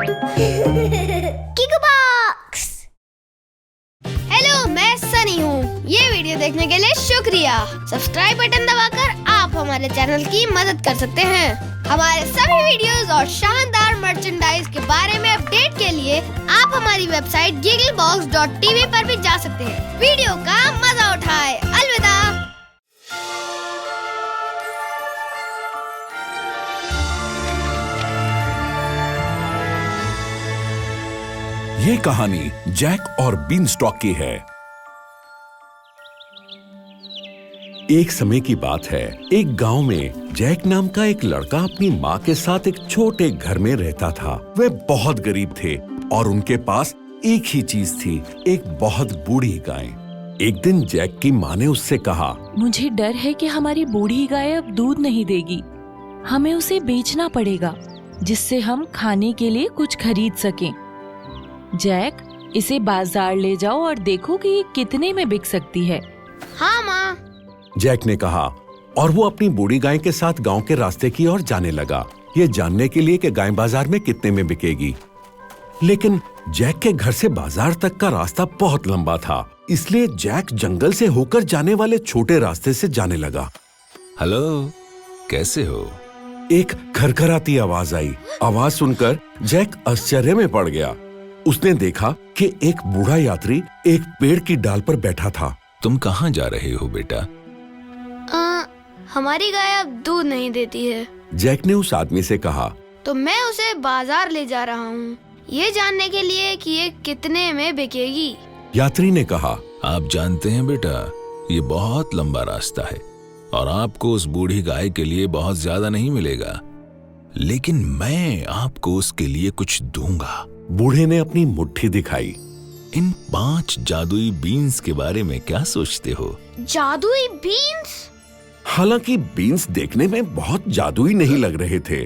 Kiku box. Hello, मैं सनी हूँ। ये वीडियो देखने के लिए शुक्रिया। सब्सक्राइब बटन दबाकर आप हमारे चैनल की मदद कर सकते हैं। हमारे सभी वीडियोस और शानदार मर्चेंडाइज के बारे में अपडेट के लिए आप हमारी वेबसाइट gigglebox.tv पर भी जा सकते हैं। वीडियो का मजा उठाएं। अलविदा। ये कहानी जैक और बीनस्टॉक की है। एक समय की बात है, एक गांव में जैक नाम का एक लड़का अपनी माँ के साथ एक छोटे घर में रहता था। वे बहुत गरीब थे और उनके पास एक ही चीज थी, एक बहुत बूढ़ी गाय। एक दिन जैक की माँ ने उससे कहा, मुझे डर है कि हमारी बूढ़ी गाय अब दूध नहीं देगी। हमें उसे बेचना पड़ेगा, जिससे हम खाने के लिए कुछ खरीद सकें। जैक, इसे बाजार ले जाओ और देखो कि ये कितने में बिक सकती है। हाँ माँ। जैक ने कहा और वो अपनी बूढ़ी गाय के साथ गांव के रास्ते की ओर जाने लगा, ये जानने के लिए कि गाय बाजार में कितने में बिकेगी। लेकिन जैक के घर से बाजार तक का रास्ता बहुत लंबा था, इसलिए जैक जंगल से होकर जाने वाले छोटे रास्ते से जाने लगा। हेलो, कैसे हो? एक खरखराती आवाज आई। आवाज सुनकर जैक आश्चर्य में पड़ गया। उसने देखा कि एक बूढ़ा यात्री एक पेड़ की डाल पर बैठा था। तुम कहाँ जा रहे हो बेटा? हमारी गाय अब दूध नहीं देती है। जैक ने उस आदमी से कहा, तो मैं उसे बाजार ले जा रहा हूँ, ये जानने के लिए कि ये कितने में बिकेगी। यात्री ने कहा, आप जानते हैं बेटा, ये बहुत लंबा रास्ता है और आपको उस बूढ़ी गाय के लिए बहुत ज्यादा नहीं मिलेगा, लेकिन मैं आपको उसके लिए कुछ दूंगा। बूढ़े ने अपनी मुट्ठी दिखाई। इन 5 जादुई बीन्स के बारे में क्या सोचते हो? जादुई बीन्स? हालांकि बीन्स देखने में बहुत जादुई नहीं लग रहे थे,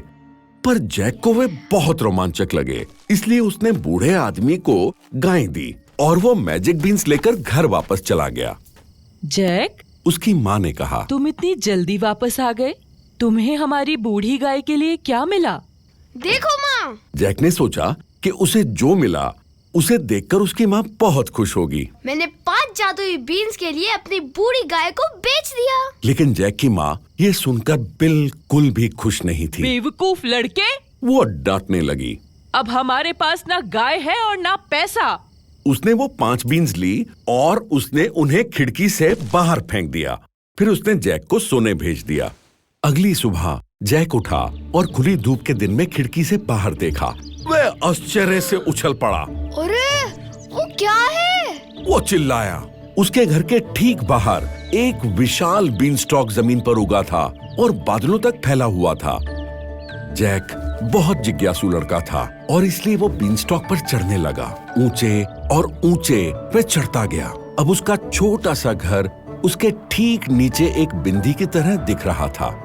पर जैक को वे बहुत रोमांचक लगे, इसलिए उसने बूढ़े आदमी को गाय दी और वो मैजिक बीन्स लेकर घर वापस चला गया। जैक, उसकी माँ ने कहा, तुम इतनी जल्दी वापस आ गए? तुम्हें हमारी बूढ़ी गाय के लिए क्या मिला? देखो माँ। जैक ने सोचा कि उसे जो मिला उसे देखकर उसकी माँ बहुत खुश होगी। मैंने 5 जादुई बीन्स के लिए अपनी बूढ़ी गाय को बेच दिया। लेकिन जैक की माँ ये सुनकर बिल्कुल भी खुश नहीं थी। बेवकूफ लड़के, वो डांटने लगी। अब हमारे पास ना गाय है और ना पैसा। उसने वो 5 बीन्स ली और उसने उन्हें खिड़की से बाहर फेंक दिया। फिर उसने जैक को सोने भेज दिया। अगली सुबह जैक उठा और खुली धूप के दिन में खिड़की से बाहर देखा। वह आश्चर्य से उछल पड़ा। अरे, वो क्या है? वो चिल्लाया। उसके घर के ठीक बाहर एक विशाल बीनस्टॉक जमीन पर उगा था और बादलों तक फैला हुआ था। जैक बहुत जिज्ञासु लड़का था और इसलिए वो बीनस्टॉक पर चढ़ने लगा। ऊंचे और ऊंचे वह चढ़ता गया। अब उसका छोटा सा घर उसके ठीक नीचे एक बिंदी की तरह दिख रहा था।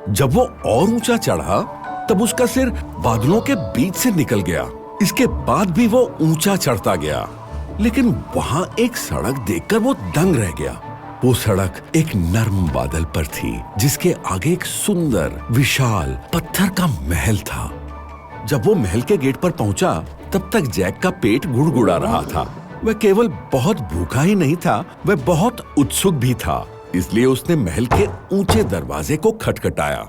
जब वो और ऊंचा चढ़ा तब उसका सिर बादलों के बीच से निकल गया। इसके बाद भी वो ऊंचा चढ़ता गया, लेकिन वहां एक सड़क देखकर वो दंग रह गया। वो सड़क एक नर्म बादल पर थी, जिसके आगे एक सुंदर विशाल पत्थर का महल था। जब वो महल के गेट पर पहुंचा तब तक जैक का पेट गुड़गुड़ा रहा था। वह केवल बहुत भूखा ही नहीं था, वह बहुत उत्सुक भी था, इसलिए उसने महल के ऊंचे दरवाजे को खटखटाया।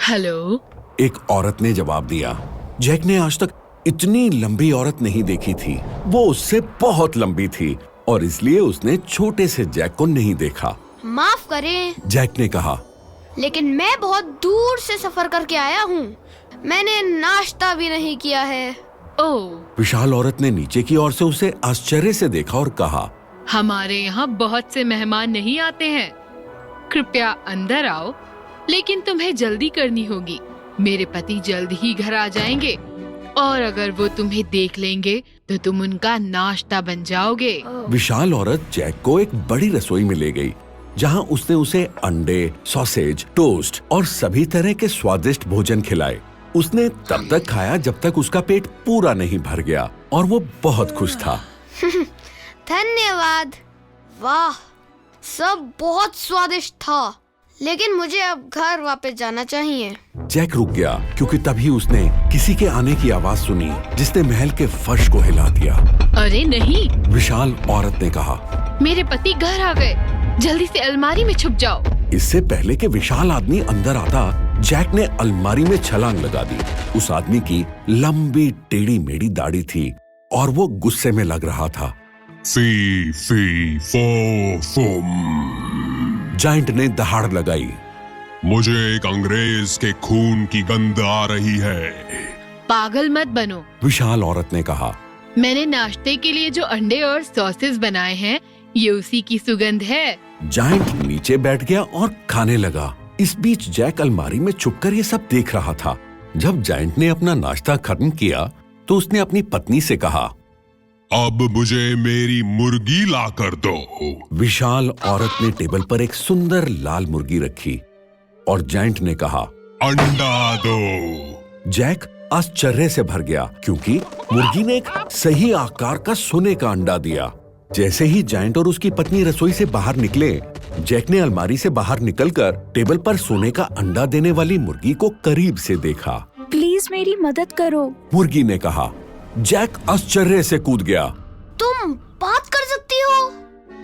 हेलो, एक औरत ने जवाब दिया। जैक ने आज तक इतनी लंबी औरत नहीं देखी थी। वो उससे बहुत लंबी थी और इसलिए उसने छोटे से जैक को नहीं देखा। माफ करें, जैक ने कहा, लेकिन मैं बहुत दूर से सफर करके आया हूँ। मैंने नाश्ता भी नहीं किया है। ओह, विशाल औरत ने नीचे की ओर से उसे आश्चर्य से देखा और कहा, हमारे यहाँ बहुत से मेहमान नहीं आते हैं। कृपया अंदर आओ, लेकिन तुम्हें जल्दी करनी होगी। मेरे पति जल्द ही घर आ जाएंगे और अगर वो तुम्हें देख लेंगे तो तुम उनका नाश्ता बन जाओगे। विशाल औरत जैक को एक बड़ी रसोई में ले गई, जहाँ उसने उसे अंडे, सॉसेज, टोस्ट और सभी तरह के स्वादिष्ट भोजन खिलाए। उसने तब तक खाया जब तक उसका पेट पूरा नहीं भर गया और वो बहुत खुश था। धन्यवाद। वाह, सब बहुत स्वादिष्ट था, लेकिन मुझे अब घर वापस जाना चाहिए। जैक रुक गया क्योंकि तभी उसने किसी के आने की आवाज सुनी जिसने महल के फर्श को हिला दिया। अरे नहीं, विशाल औरत ने कहा। मेरे पति घर आ गए, जल्दी से अलमारी में छुप जाओ। इससे पहले कि विशाल आदमी अंदर आता, जैक ने अलमारी में छलांग लगा दी। उस आदमी की लंबी टेढ़ी मेढ़ी दाढ़ी थी और वो गुस्से में लग रहा था। फी फी फो फुम। जायंट ने दहाड़ लगाई। मुझे एक अंग्रेज के खून की गंध आ रही है। पागल मत बनो, विशाल औरत ने कहा। मैंने नाश्ते के लिए जो अंडे और सॉसेस बनाए हैं, ये उसी की सुगंध है। जायंट नीचे बैठ गया और खाने लगा। इस बीच जैक अलमारी में छुपकर ये सब देख रहा था। जब जायंट ने अपना नाश्ता खत्म किया तो उसने अपनी पत्नी से कहा, अब मुझे मेरी मुर्गी ला कर दो। विशाल औरत ने टेबल पर एक सुंदर लाल मुर्गी रखी और जायंट ने कहा, अंडा दो। जैक आश्चर्य से भर गया क्योंकि मुर्गी ने एक सही आकार का सोने का अंडा दिया। जैसे ही जायंट और उसकी पत्नी रसोई से बाहर निकले, जैक ने अलमारी से बाहर निकलकर टेबल पर सोने का अंडा देने वाली मुर्गी को करीब से देखा। प्लीज मेरी मदद करो, मुर्गी ने कहा। जैक आश्चर्य से कूद गया। तुम बात कर सकती हो?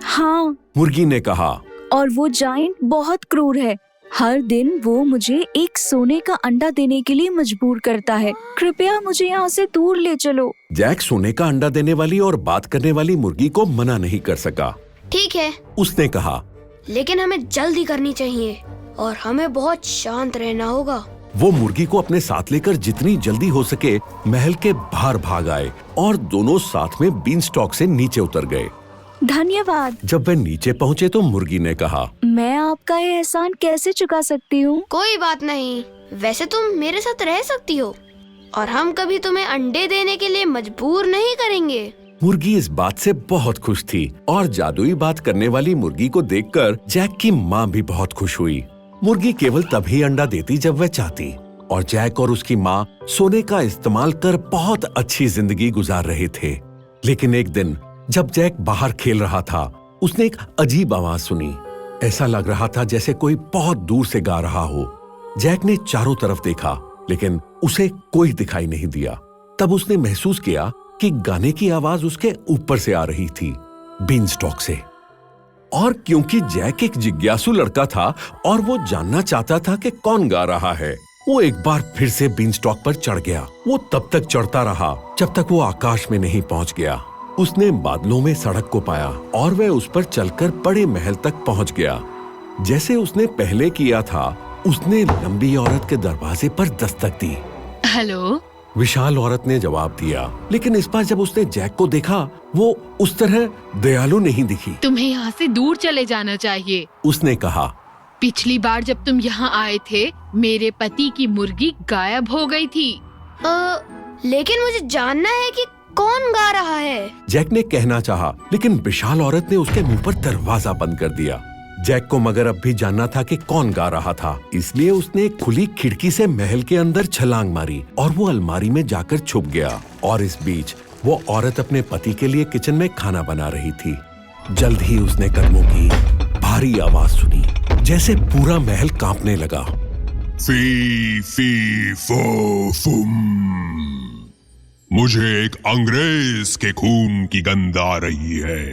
हाँ, मुर्गी ने कहा। और वो जायंट बहुत क्रूर है। हर दिन वो मुझे एक सोने का अंडा देने के लिए मजबूर करता है। कृपया मुझे यहाँ से दूर ले चलो। जैक सोने का अंडा देने वाली और बात करने वाली मुर्गी को मना नहीं कर सका। ठीक है, उसने कहा, लेकिन हमें जल्दी करनी चाहिए और हमें बहुत शांत रहना होगा। वो मुर्गी को अपने साथ लेकर जितनी जल्दी हो सके महल के बाहर भाग आए और दोनों साथ में बीन स्टॉक से नीचे उतर गए। धन्यवाद। जब वे नीचे पहुँचे तो मुर्गी ने कहा, मैं आपका ये एहसान कैसे चुका सकती हूँ? कोई बात नहीं, वैसे तुम मेरे साथ रह सकती हो और हम कभी तुम्हें अंडे देने के लिए मजबूर नहीं करेंगे। मुर्गी इस बात से बहुत खुश थी और जादुई बात करने वाली मुर्गी को देखकर जैक की माँ भी बहुत खुश हुई। मुर्गी केवल तभी अंडा देती जब वह चाहती और जैक और उसकी माँ सोने का इस्तेमाल कर बहुत अच्छी जिंदगी गुजार रहे थे। लेकिन एक दिन जब जैक बाहर खेल रहा था, उसने एक अजीब आवाज सुनी। ऐसा लग रहा था जैसे कोई बहुत दूर से गा रहा हो। जैक ने चारों तरफ देखा लेकिन उसे कोई दिखाई नहीं दिया। तब उसने महसूस किया कि गाने की आवाज उसके ऊपर से आ रही थी, बीन स्टॉक से। और क्योंकि जैक एक जिज्ञासु लड़का था और वो जानना चाहता था कि कौन गा रहा है, वो एक बार फिर से बीन स्टॉक पर चढ़ गया। वो तब तक चढ़ता रहा जब तक वो आकाश में नहीं पहुंच गया। उसने बादलों में सड़क को पाया और वह उस पर चलकर बड़े महल तक पहुंच गया। जैसे उसने पहले किया था, उसने लंबी औरत के दरवाजे पर दस्तक दी। हेलो। विशाल औरत ने जवाब दिया, लेकिन इस बार जब उसने जैक को देखा, वो उस तरह दयालु नहीं दिखी। तुम्हें यहाँ से दूर चले जाना चाहिए, उसने कहा। पिछली बार जब तुम यहाँ आए थे, मेरे पति की मुर्गी गायब हो गई थी। लेकिन मुझे जानना है कि कौन गा रहा है। जैक ने कहना चाहा, लेकिन विशाल औरत ने उसके मुंह पर दरवाजा बंद कर दिया। जैक को मगर अब भी जानना था कि कौन गा रहा था, इसलिए उसने एक खुली खिड़की से महल के अंदर छलांग मारी और वो अलमारी में जाकर छुप गया। और इस बीच वो औरत अपने पति के लिए किचन में खाना बना रही थी। जल्द ही उसने कदमों की भारी आवाज सुनी, जैसे पूरा महल कांपने लगा। फी फी फो फुम। मुझे एक अंग्रेज के खून की गंध आ रही है।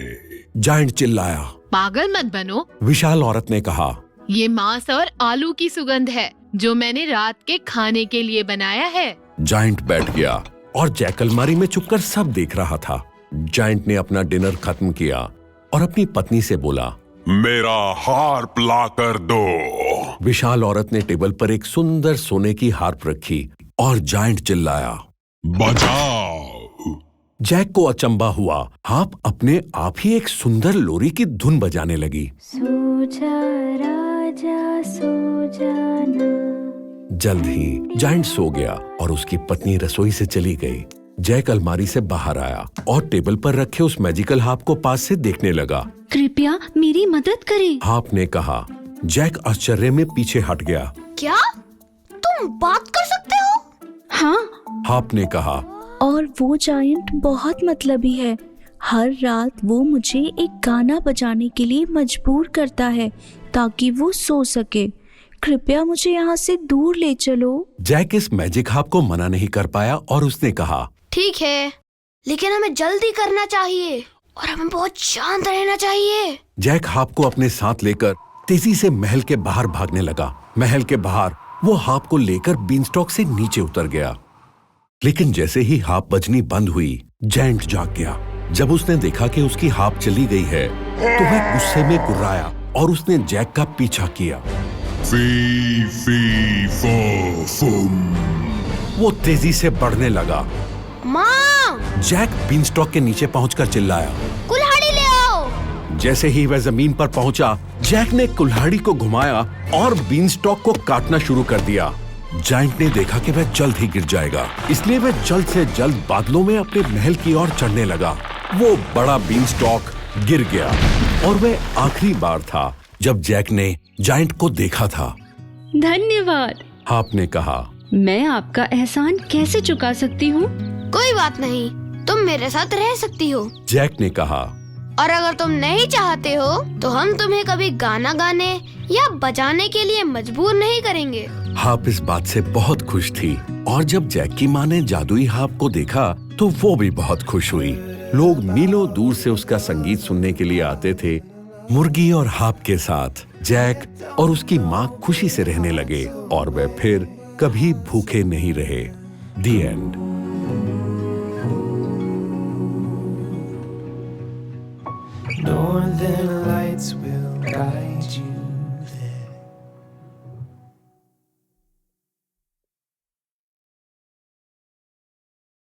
जायंट चिल्लाया। पागल मत बनो, विशाल औरत ने कहा। ये मांस और आलू की सुगंध है जो मैंने रात के खाने के लिए बनाया है। जायंट बैठ गया और जैक अलमारी में छुपकर सब देख रहा था। जायंट ने अपना डिनर खत्म किया और अपनी पत्नी से बोला, मेरा हार्प ला कर दो। विशाल औरत ने टेबल पर एक सुंदर सोने की हार्प रखी और जायंट चिल्लाया, बजाओ। जैक को अचंबा हुआ। हार्प अपने आप ही एक सुंदर लोरी की धुन बजाने लगी। सो जा राजा सो जाना। जल्द ही जायंट सो गया और उसकी पत्नी रसोई से चली गई। जैक अलमारी से बाहर आया और टेबल पर रखे उस मैजिकल हार्प को पास से देखने लगा। कृपया मेरी मदद करें। हार्प ने कहा। जैक आश्चर्य में पीछे हट गया। क्या तुम बात कर सकते हो? हाँ, हार्प ने कहा। और वो जायंट बहुत मतलबी है। हर रात वो मुझे एक गाना बजाने के लिए मजबूर करता है ताकि वो सो सके। कृपया मुझे यहाँ से दूर ले चलो। जैक इस मैजिक हार्प को मना नहीं कर पाया और उसने कहा, ठीक है, लेकिन हमें जल्दी करना चाहिए और हमें बहुत शांत रहना चाहिए। जैक हार्प को अपने साथ लेकर तेजी से महल के बाहर भागने लगा। महल के बाहर वो हार्प को लेकर बीनस्टॉक से नीचे उतर गया। लेकिन जैसे ही हार्प बजनी बंद हुई, जायंट जाग गया। जब उसने देखा कि उसकी हार्प चली गई है तो वह गुस्से में गुर्राया और उसने जैक का पीछा किया। फी फी फो फुम। वो तेजी से बढ़ने लगा। माँ, जैक बीनस्टॉक के नीचे पहुंचकर चिल्लाया, कुल्हाड़ी ले आओ। जैसे ही वह जमीन पर पहुंचा, जैक ने कुल्हाड़ी को घुमाया और बीनस्टॉक को काटना शुरू कर दिया। जायंट ने देखा कि वह जल्द ही गिर जाएगा, इसलिए वह जल्द से जल्द बादलों में अपने महल की ओर चढ़ने लगा। वो बड़ा बीनस्टॉक गिर गया और वह आखिरी बार था जब जैक ने जायंट को देखा था। धन्यवाद। हार्प ने कहा, मैं आपका एहसान कैसे चुका सकती हूँ? कोई बात नहीं, तुम मेरे साथ रह सकती हो। जैक ने कहा, और अगर तुम नहीं चाहते हो तो हम तुम्हें कभी गाना गाने या बजाने के लिए मजबूर नहीं करेंगे। हार्प इस बात से बहुत खुश थी और जब जैक की माँ ने जादुई हार्प को देखा तो वो भी बहुत खुश हुई। लोग मीलों दूर से उसका संगीत सुनने के लिए आते थे। मुर्गी और हार्प के साथ जैक और उसकी माँ खुशी से रहने लगे और वे फिर कभी भूखे नहीं रहे। दी एंड। Knowing that